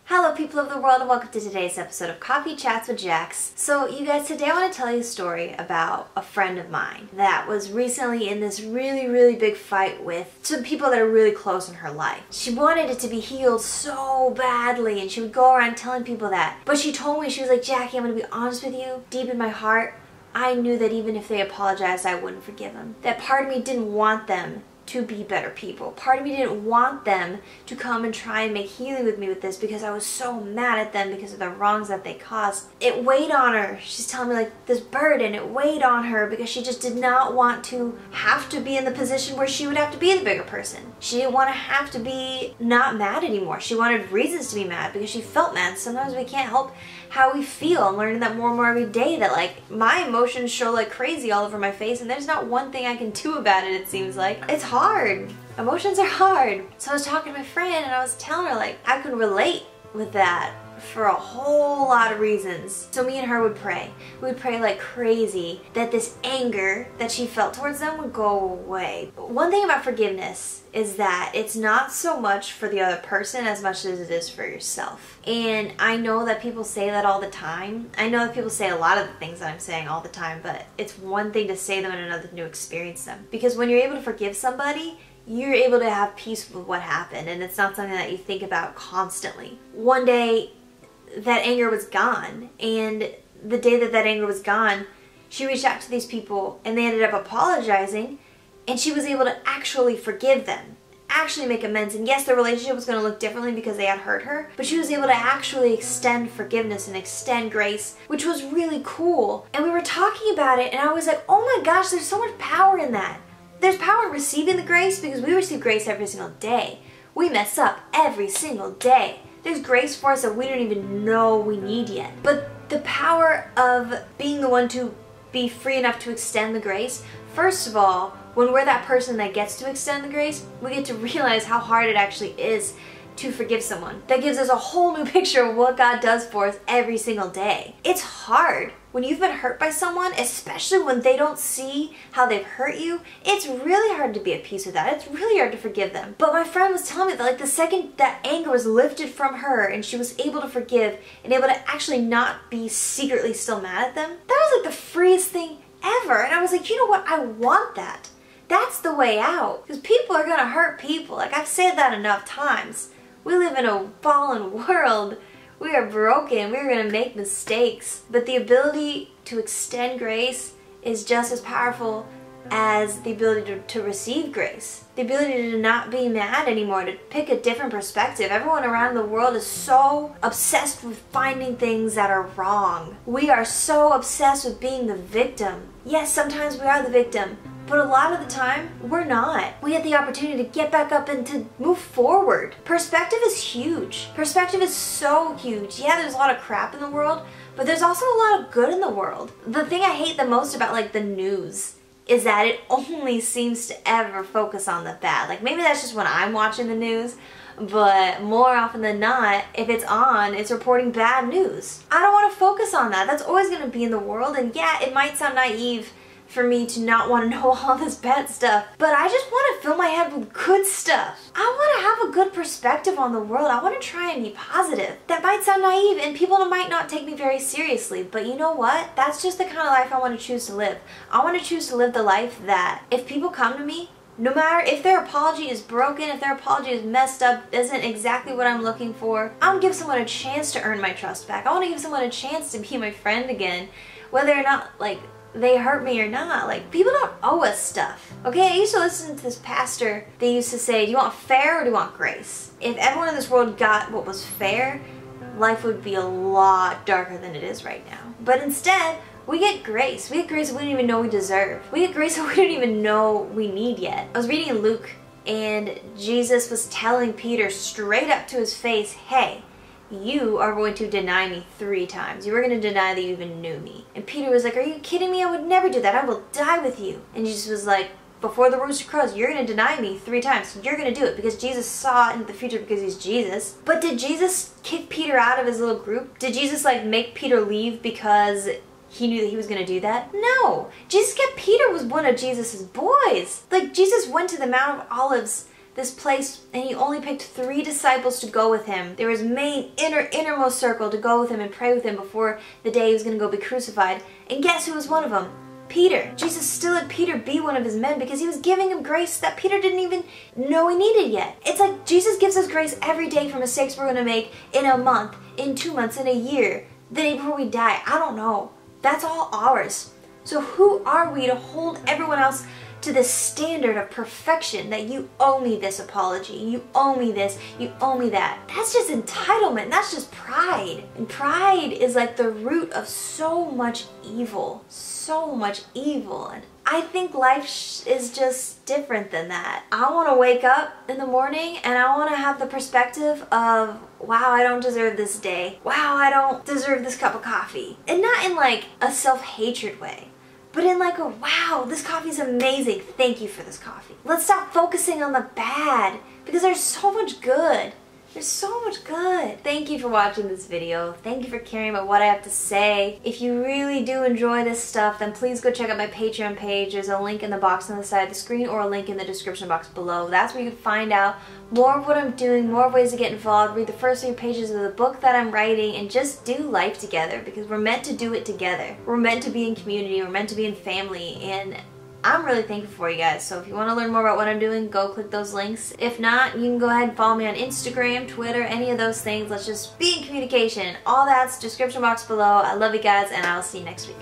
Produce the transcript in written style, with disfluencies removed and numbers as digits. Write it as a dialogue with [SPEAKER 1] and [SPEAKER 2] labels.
[SPEAKER 1] Hello people of the world and welcome to today's episode of Coffee Chats with Jax. So you guys, today I want to tell you a story about a friend of mine that was recently in this really big fight with some people that are really close in her life. She wanted it to be healed so badly and she would go around telling people that. But she told me, she was like, Jackie, I'm going to be honest with you, deep in my heart, I knew that even if they apologized, I wouldn't forgive them. That part of me didn't want them to be better people. Part of me didn't want them to come and try and make healing with me with this because I was so mad at them because of the wrongs that they caused. It weighed on her. She's telling me like this burden, it weighed on her because she just did not want to have to be in the position where she would have to be the bigger person. She didn't want to have to be not mad anymore. She wanted reasons to be mad because she felt mad. Sometimes we can't help how we feel. I'm learning that more and more every day, that like my emotions show like crazy all over my face and there's not one thing I can do about it, it seems like. It's hard. Emotions are hard. So I was talking to my friend and I was telling her like I could relate with that for a whole lot of reasons. So me and her would pray. We would pray like crazy that this anger that she felt towards them would go away. One thing about forgiveness is that it's not so much for the other person as much as it is for yourself. And I know that people say that all the time. I know that people say a lot of the things that I'm saying all the time, but it's one thing to say them and another thing to experience them. Because when you're able to forgive somebody, you're able to have peace with what happened, and it's not something that you think about constantly. One day, that anger was gone, and the day that that anger was gone, she reached out to these people, and they ended up apologizing, and she was able to actually forgive them, actually make amends. And yes, their relationship was going to look differently because they had hurt her, but she was able to actually extend forgiveness and extend grace, which was really cool. And we were talking about it, and I was like, oh my gosh, there's so much power in that. There's power in receiving the grace because we receive grace every single day. We mess up every single day. There's grace for us that we don't even know we need yet. But the power of being the one to be free enough to extend the grace, first of all, when we're that person that gets to extend the grace, we get to realize how hard it actually is to forgive someone. That gives us a whole new picture of what God does for us every single day. It's hard. When you've been hurt by someone, especially when they don't see how they've hurt you, it's really hard to be at peace with that. It's really hard to forgive them. But my friend was telling me that like the second that anger was lifted from her and she was able to forgive and able to actually not be secretly still mad at them, that was like the freest thing ever. And I was like, you know what? I want that. That's the way out. Because people are gonna hurt people. Like I've said that enough times. We live in a fallen world. We are broken. We're going to make mistakes. But the ability to extend grace is just as powerful as the ability to receive grace. The ability to not be mad anymore, to pick a different perspective. Everyone around the world is so obsessed with finding things that are wrong. We are so obsessed with being the victim. Yes, sometimes we are the victim, but a lot of the time, we're not. We have the opportunity to get back up and to move forward. Perspective is huge. Perspective is so huge. Yeah, there's a lot of crap in the world, but there's also a lot of good in the world. The thing I hate the most about like the news is that it only seems to ever focus on the bad. Like maybe that's just when I'm watching the news, but more often than not, if it's on, it's reporting bad news. I don't want to focus on that. That's always going to be in the world, and yeah, it might sound naive for me to not want to know all this bad stuff, but I just want to fill my head with good stuff. I want to have a good perspective on the world. I want to try and be positive. That might sound naive and people might not take me very seriously, but you know what? That's just the kind of life I want to choose to live. I want to choose to live the life that if people come to me, no matter if their apology is broken, if their apology is messed up, isn't exactly what I'm looking for, I want to give someone a chance to earn my trust back. I want to give someone a chance to be my friend again, whether or not like they hurt me or not. Like, people don't owe us stuff. Okay, I used to listen to this pastor. They used to say, do you want fair or do you want grace? If everyone in this world got what was fair, life would be a lot darker than it is right now. But instead, we get grace. We get grace we don't even know we deserve. We get grace that we don't even know we need yet. I was reading in Luke, and Jesus was telling Peter straight up to his face, hey, you are going to deny me 3 times. You are going to deny that you even knew me. And Peter was like, are you kidding me? I would never do that. I will die with you. And Jesus was like, before the rooster crows, you're going to deny me 3 times. So you're going to do it because Jesus saw into the future because he's Jesus. But did Jesus kick Peter out of his little group? Did Jesus like make Peter leave because he knew that he was going to do that? No. Jesus kept Peter was one of Jesus's boys. Like Jesus went to the Mount of Olives this place, and he only picked 3 disciples to go with him. They were his main innermost circle to go with him and pray with him before the day he was going to go be crucified. And guess who was one of them? Peter. Jesus still let Peter be one of his men because he was giving him grace that Peter didn't even know he needed yet. It's like Jesus gives us grace every day for mistakes we're going to make in a month, in 2 months, in a year, the day before we die. I don't know. That's all ours. So who are we to hold everyone else to the standard of perfection that you owe me this apology, you owe me this, you owe me that? That's just entitlement. That's just pride. And pride is like the root of so much evil. So much evil. And I think life is just different than that. I want to wake up in the morning and I want to have the perspective of, wow, I don't deserve this day. Wow, I don't deserve this cup of coffee. And not in like a self-hatred way, but in like a, wow, this coffee is amazing. Thank you for this coffee. Let's stop focusing on the bad because there's so much good. There's so much good. Thank you for watching this video. Thank you for caring about what I have to say. If you really do enjoy this stuff, then please go check out my Patreon page. There's a link in the box on the side of the screen or a link in the description box below. That's where you can find out more of what I'm doing, more ways to get involved, read the first 3 pages of the book that I'm writing, and just do life together because we're meant to do it together. We're meant to be in community. We're meant to be in family. And I'm really thankful for you guys. So if you want to learn more about what I'm doing, go click those links. If not, you can go ahead and follow me on Instagram, Twitter, any of those things. Let's just be in communication. All that's description box below. I love you guys, and I'll see you next week.